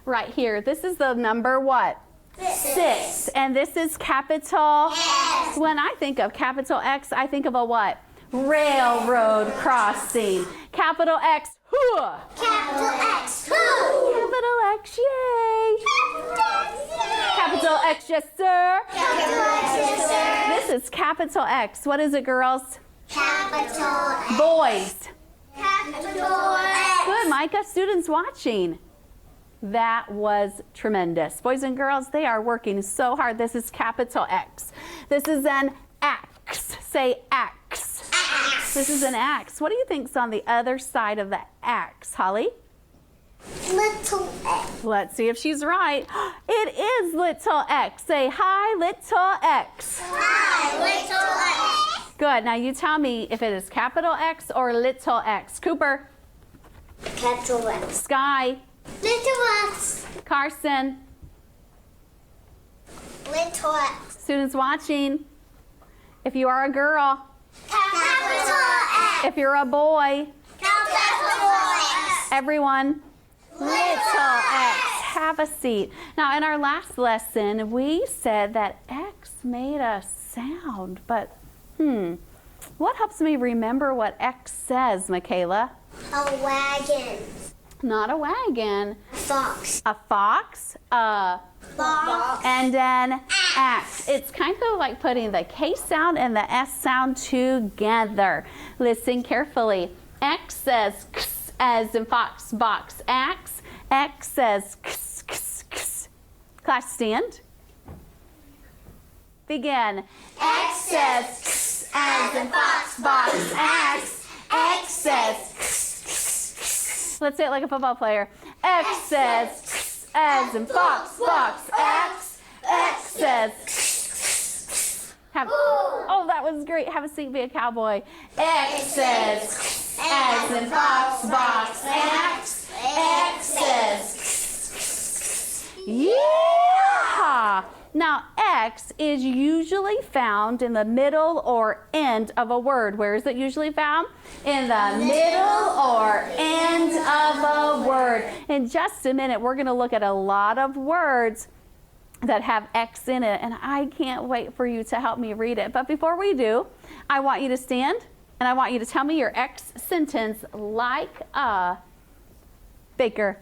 Right here. This is the number what? 6. And this is capital X. When I think of capital X, I think of a what? Railroad crossing. Capital X, whoo! Capital X. Who? Capital X, yay! Capital X, yes, sir. Capital X. Yes, sir. This is capital X. What is it, girls? Capital X. Boys. Capital X. Good, Micah. Students watching. That was tremendous. Boys and girls, they are working so hard. This is capital X. This is an axe. Say axe. X. This is an axe. What do you think's on the other side of the axe, Holly? Little X. Let's see if she's right. It is little x. Say hi, little x. Hi, little X. Good. Now you tell me if it is capital X or little x. Cooper, Capital X. Sky, Little X. Carson, Little X. students watching. If you are a girl, Capital X. if you're a boy, Capital X. everyone, little x. Have a seat. Now in our last lesson, we said that X made a sound, but what helps me remember what X says, Michaela? A wagon. Not a wagon. A fox. A fox, Fox. and an axe. It's kind of like putting the K sound and the S sound together. Listen carefully. X says X as in fox, box, axe. X says X, X, X. Class stand. Begin. X says X as in fox, box, axe. X says X, X, X. Let's say it like a football player. X says X as in fox, box, axe. X says X. Oh, that was great. Have a seat, be a cowboy. X says X as in fox, box, axe. X says X. Yeah! Now, X is usually found in the middle or end of a word. Where is it usually found? In the middle or end of a word. In just a minute, we're going to look at a lot of words that have X in it, and I can't wait for you to help me read it. But before we do, I want you to stand, and I want you to tell me your X sentence like a baker.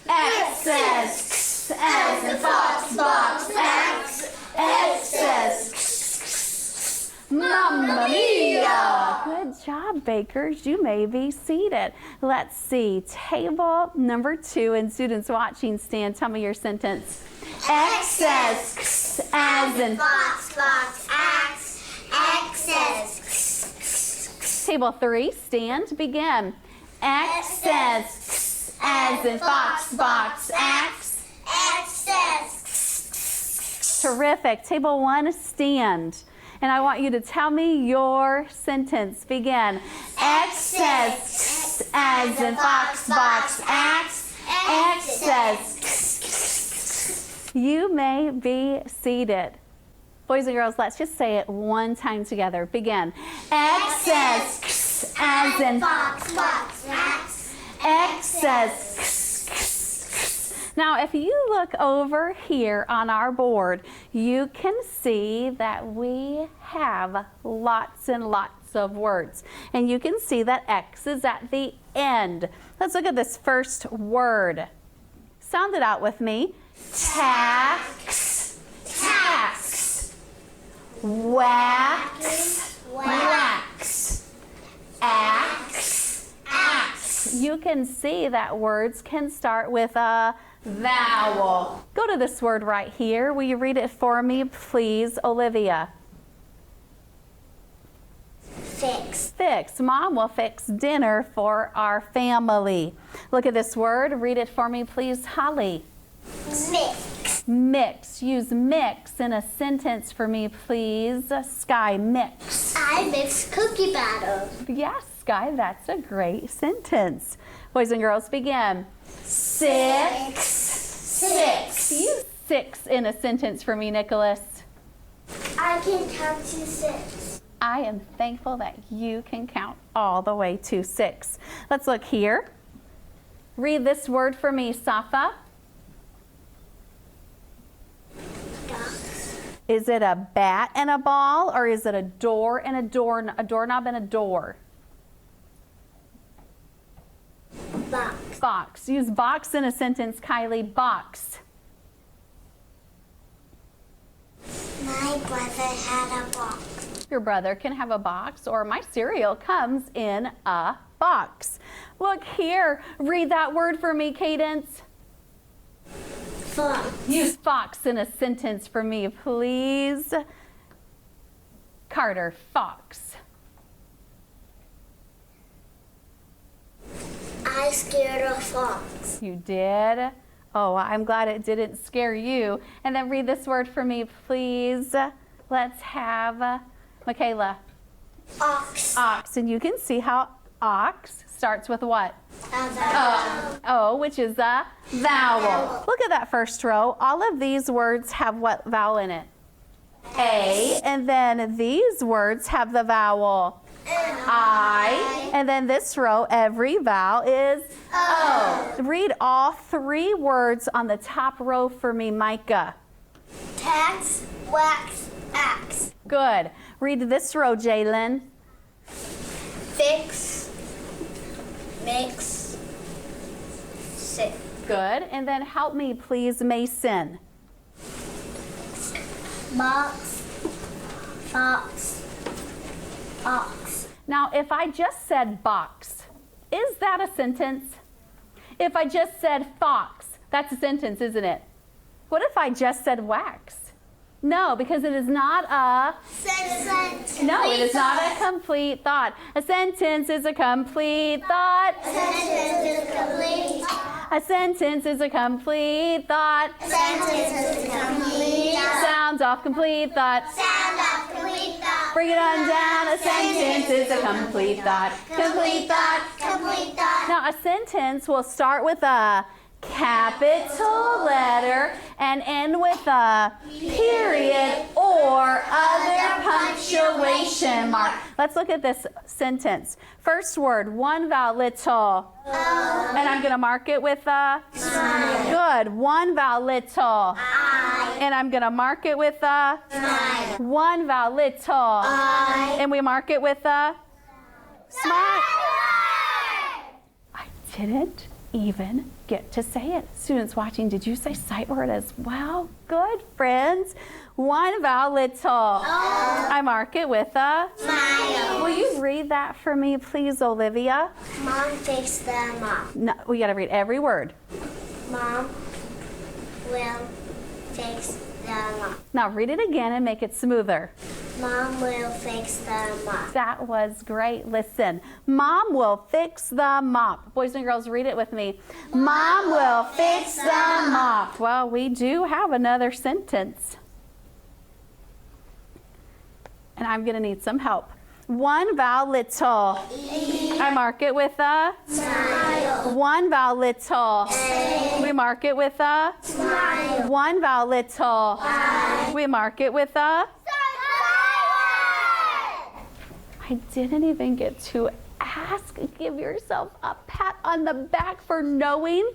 X says X as in fox, box, X. X says X. Mamma mia! Good job, bakers. You may be seated. Let's see. Table number 2, and students watching, stand. Tell me your sentence. X says X as in Fox, box, axe. X says X. Table 3, stand. Begin. X says X as in fox, box, axe. X says Terrific. Table 1, stand. And I want you to tell me your sentence. Begin. X says X as in fox, box, axe. X says X. You may be seated. Boys and girls, let's just say it one time together. Begin. X says X as in fox, box, axe. X says X. Now, if you look over here on our board, you can see that we have lots and lots of words. And you can see that X is at the end. Let's look at this first word. Sound it out with me. Tax, tax. Wax, wax. Axe, axe. You can see that words can start with a vowel. Go to this word right here. Will you read it for me, please, Olivia? Fix. Fix. Mom will fix dinner for our family. Look at this word. Read it for me, please, Holly. Mix. Mix. Use mix in a sentence for me, please. Sky, mix. I mix cookie batter. Yes, Sky, that's a great sentence. Boys and girls, begin. Six. Six. Use 6 in a sentence for me, Nicholas. I can count to 6. I am thankful that you can count all the way to 6. Let's look here. Read this word for me, Safa. Is it a bat and a ball, or is it a door and a doorknob and a door? Box. Box. Use box in a sentence, Kylie. Box. My brother had a box. Your brother can have a box, or my cereal comes in a box. Look here. Read that word for me, Cadence. Fox. Use fox in a sentence for me, please. Carter, fox. I scared a fox. You did? Oh, I'm glad it didn't scare you. And then read this word for me, please. Let's have Michaela. Ox. Ox. And you can see how ox starts with what? O, which is a vowel. Look at that first row. All of these words have what vowel in it? A. And then these words have the vowel I. And then this row, every vowel is O. Read all three words on the top row for me, Micah. Tax, wax, axe. Good. Read this row, Jalen. Fix, mix, sit. Good. And then help me, please, Mason. Box, fox, ox. Now, if I just said box, is that a sentence? If I just said fox, that's a sentence, isn't it? What if I just said wax? No, because it is not a... Sentence. No, it is not a complete thought. A sentence is a complete thought. Sentence is complete. A sentence is a complete thought. Sentence is complete. Sounds off complete thought. Sound of complete thought. Bring it on down. A sentence is a complete thought. Complete thought. Complete thought. Now, a sentence will start with a capital letter and end with a period or other punctuation mark. Let's look at this sentence. First word, one vowel, little. And I'm going to mark it with a good. One vowel, little. And I'm going to mark it with a one vowel, little. And we mark it with a smile. I didn't even get to say it. Students watching, did you say sight word as well? Good, friends. One vowel, little. I mark it with a Smile. Will you read that for me, please, Olivia? Mom fixed the mop. No, we got to read every word. Mom will fix the mop. Now read it again and make it smoother. Mom will fix the mop. That was great. Listen. Mom will fix the mop. Boys and girls, read it with me. Mom will fix the mop. Well, we do have another sentence. And I'm going to need some help. One vowel, little. I mark it with a Smile. one vowel, little. We mark it with a Smile. one vowel, little. We mark it with a I didn't even get to ask. Give yourself a pat on the back for knowing.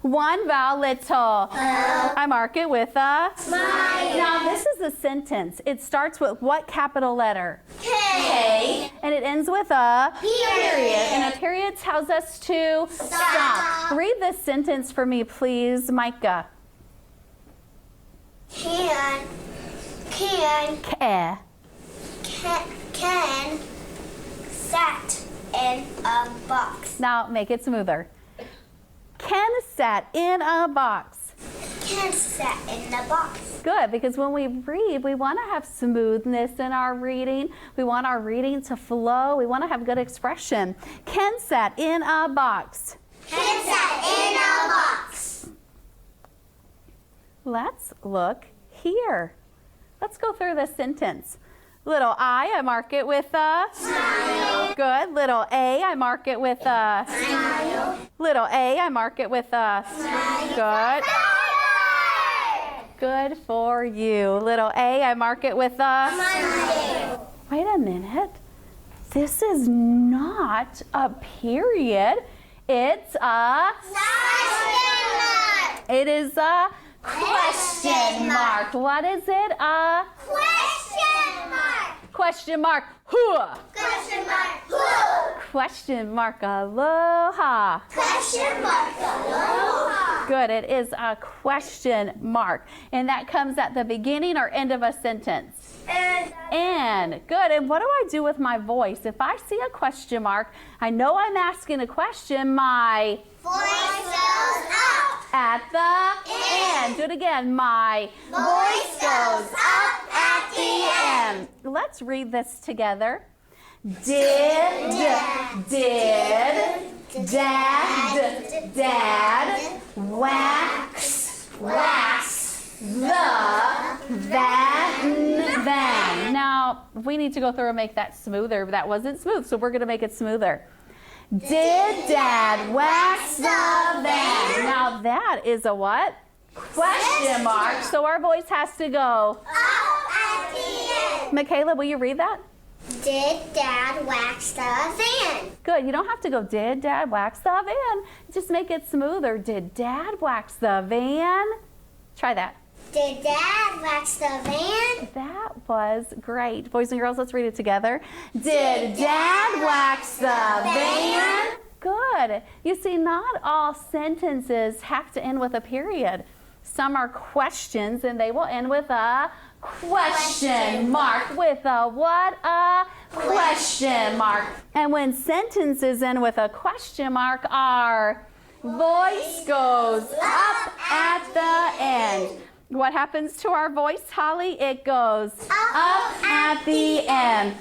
One vowel, little. I mark it with a Smile. Now this is a sentence. It starts with what capital letter? K. And it ends with a Period. And a period tells us to stop. Read this sentence for me, please, Micah. Can sat in a box. Now make it smoother. Ken sat in a box. Can sat in the box. Good, because when we read, we want to have smoothness in our reading. We want our reading to flow. We want to have good expression. Ken sat in a box. Can sat in a box. Let's look here. Let's go through this sentence. Little I mark it with a Smile. Good. Little A, I mark it with a Smile. Little A, I mark it with a Good. Good for you. Little A, I mark it with a Smile. Wait a minute. This is not a period. It's a Question mark. It is a Question mark. What is it? A Question mark. question mark. Hua. Question mark. Who? Question mark. Aloha. Question mark. Aloha. Good. It is a question mark. And that comes at the beginning or end of a sentence. And good. And what do I do with my voice? If I see a question mark, I know I'm asking a question. My Voice goes up. at the end. Do it again. My voice goes up at the end. Let's read this together. Did, dad, wax, then. Now, we need to go through and make that smoother, but that wasn't smooth, so we're going to make it smoother. Did Dad wax the van? Now, that is a what? Question mark. So our voice has to go. Up at the end. Michaela, will you read that? Did Dad wax the van? Good. You don't have to go, did Dad wax the van? Just make it smoother. Did Dad wax the van? Try that. Did Dad wax the van? That was great. Boys and girls, let's read it together. Did Dad wax the van? Good. You see, not all sentences have to end with a period. Some are questions and they will end with a question mark. With a what? A question mark. And when sentences end with a question mark, our voice goes up at the end. What happens to our voice, Holly? It goes up at the end.